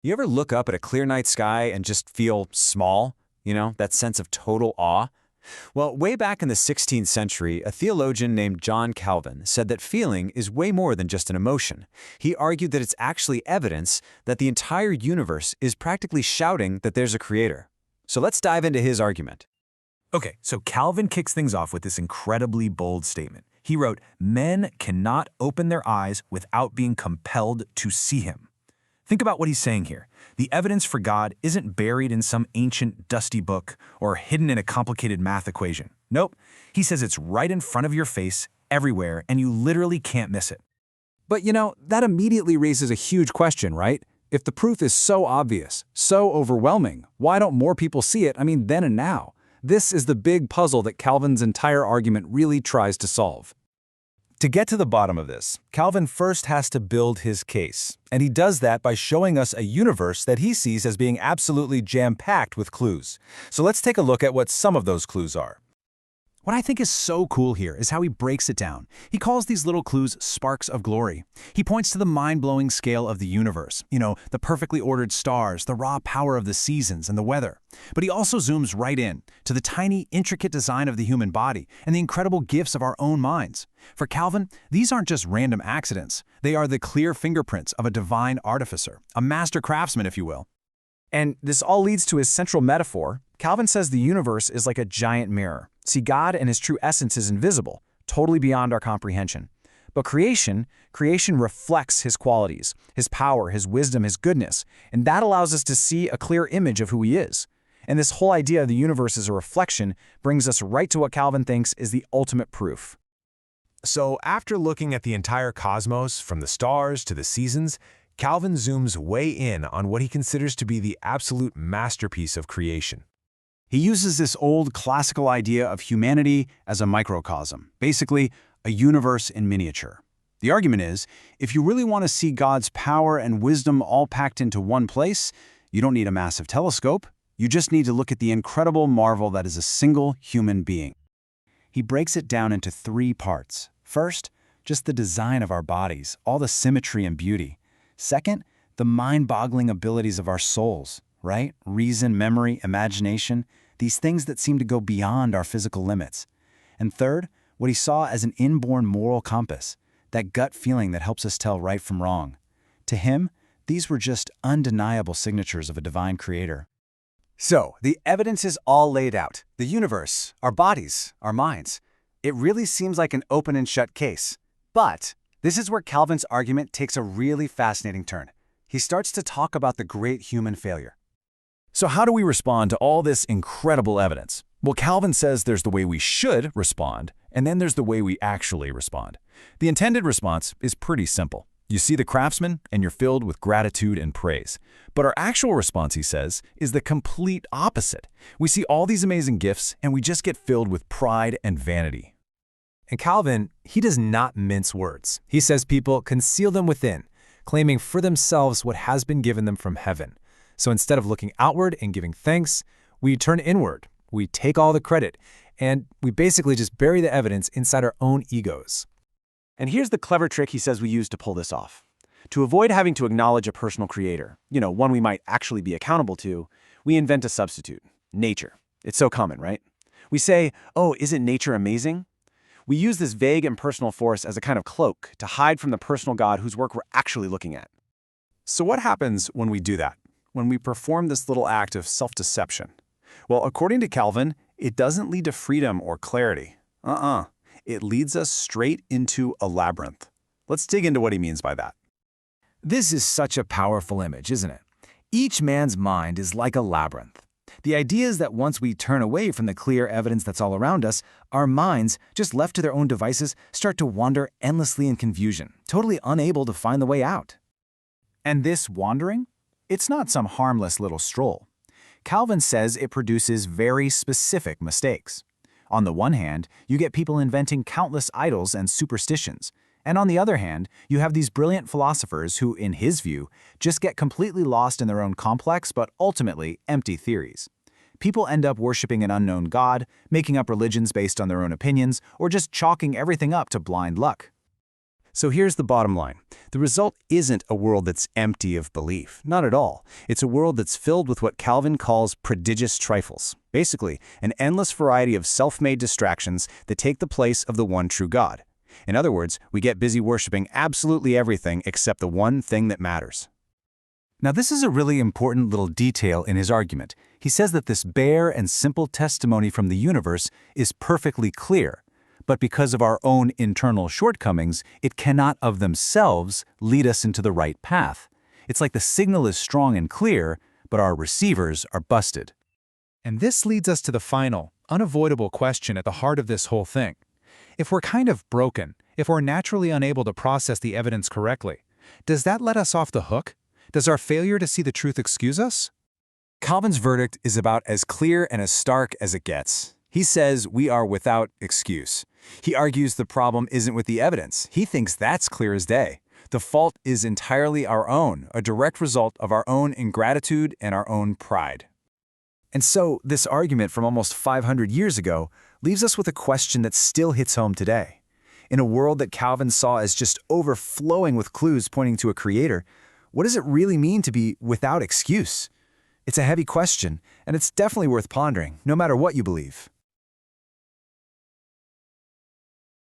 You ever look up at a clear night sky and just feel small? That sense of total awe? Well, way back in the 16th century, a theologian named John Calvin said that feeling is way more than just an emotion. He argued that it's actually evidence that the entire universe is practically shouting that there's a creator. So let's dive into his argument. Okay, so Calvin kicks things off with this incredibly bold statement. He wrote, "Men cannot open their eyes without being compelled to see him." Think about what he's saying here. The evidence for God isn't buried in some ancient, dusty book or hidden in a complicated math equation. Nope, he says it's right in front of your face, everywhere, and you literally can't miss it. But that immediately raises a huge question, right? If the proof is so obvious, so overwhelming, why don't more people see it, then and now? This is the big puzzle that Calvin's entire argument really tries to solve. To get to the bottom of this, Calvin first has to build his case, and he does that by showing us a universe that he sees as being absolutely jam-packed with clues. So let's take a look at what some of those clues are. What I think is so cool here is how he breaks it down. He calls these little clues sparks of glory. He points to the mind-blowing scale of the universe, the perfectly ordered stars, the raw power of the seasons and the weather. But he also zooms right in to the tiny, intricate design of the human body and the incredible gifts of our own minds. For Calvin, these aren't just random accidents. They are the clear fingerprints of a divine artificer, a master craftsman, if you will. And this all leads to his central metaphor. Calvin says the universe is like a giant mirror. See, God and his true essence is invisible, totally beyond our comprehension. But creation reflects his qualities, his power, his wisdom, his goodness, and that allows us to see a clear image of who he is. And this whole idea of the universe as a reflection brings us right to what Calvin thinks is the ultimate proof. So after looking at the entire cosmos, from the stars to the seasons, Calvin zooms way in on what he considers to be the absolute masterpiece of creation. He uses this old classical idea of humanity as a microcosm, basically a universe in miniature. The argument is, if you really want to see God's power and wisdom all packed into one place, you don't need a massive telescope. You just need to look at the incredible marvel that is a single human being. He breaks it down into 3 parts. First, just the design of our bodies, all the symmetry and beauty. Second, the mind-boggling abilities of our souls, right? Reason, memory, imagination, these things that seem to go beyond our physical limits. And third, what he saw as an inborn moral compass, that gut feeling that helps us tell right from wrong. To him, these were just undeniable signatures of a divine creator. So, the evidence is all laid out. The universe, our bodies, our minds. It really seems like an open and shut case. But this is where Calvin's argument takes a really fascinating turn. He starts to talk about the great human failure. So how do we respond to all this incredible evidence? Well, Calvin says there's the way we should respond, and then there's the way we actually respond. The intended response is pretty simple. You see the craftsman, and you're filled with gratitude and praise. But our actual response, he says, is the complete opposite. We see all these amazing gifts, and we just get filled with pride and vanity. And Calvin, he does not mince words. He says people conceal them within, claiming for themselves what has been given them from heaven. So instead of looking outward and giving thanks, we turn inward. We take all the credit, and we basically just bury the evidence inside our own egos. And here's the clever trick he says we use to pull this off. To avoid having to acknowledge a personal creator, one we might actually be accountable to, we invent a substitute, nature. It's so common, right? We say, oh, isn't nature amazing? We use this vague impersonal force as a kind of cloak to hide from the personal God whose work we're actually looking at. So what happens when we do that? When we perform this little act of self-deception? Well, according to Calvin, it doesn't lead to freedom or clarity. It leads us straight into a labyrinth. Let's dig into what he means by that. This is such a powerful image, isn't it? Each man's mind is like a labyrinth. The idea is that once we turn away from the clear evidence that's all around us, our minds, just left to their own devices, start to wander endlessly in confusion, totally unable to find the way out. And this wandering? It's not some harmless little stroll. Calvin says it produces very specific mistakes. On the one hand, you get people inventing countless idols and superstitions. And on the other hand, you have these brilliant philosophers who, in his view, just get completely lost in their own complex but ultimately empty theories. People end up worshiping an unknown god, making up religions based on their own opinions, or just chalking everything up to blind luck. So here's the bottom line. The result isn't a world that's empty of belief. Not at all. It's a world that's filled with what Calvin calls prodigious trifles. Basically, an endless variety of self-made distractions that take the place of the one true God. In other words, we get busy worshiping absolutely everything except the one thing that matters. Now, this is a really important little detail in his argument. He says that this bare and simple testimony from the universe is perfectly clear, but because of our own internal shortcomings, it cannot of themselves lead us into the right path. It's like the signal is strong and clear, but our receivers are busted. And this leads us to the final, unavoidable question at the heart of this whole thing. If we're kind of broken, if we're naturally unable to process the evidence correctly, does that let us off the hook? Does our failure to see the truth excuse us? Calvin's verdict is about as clear and as stark as it gets. He says we are without excuse. He argues the problem isn't with the evidence. He thinks that's clear as day. The fault is entirely our own, a direct result of our own ingratitude and our own pride. And so, this argument from almost 500 years ago leaves us with a question that still hits home today. In a world that Calvin saw as just overflowing with clues pointing to a creator, what does it really mean to be without excuse? It's a heavy question, and it's definitely worth pondering, no matter what you believe.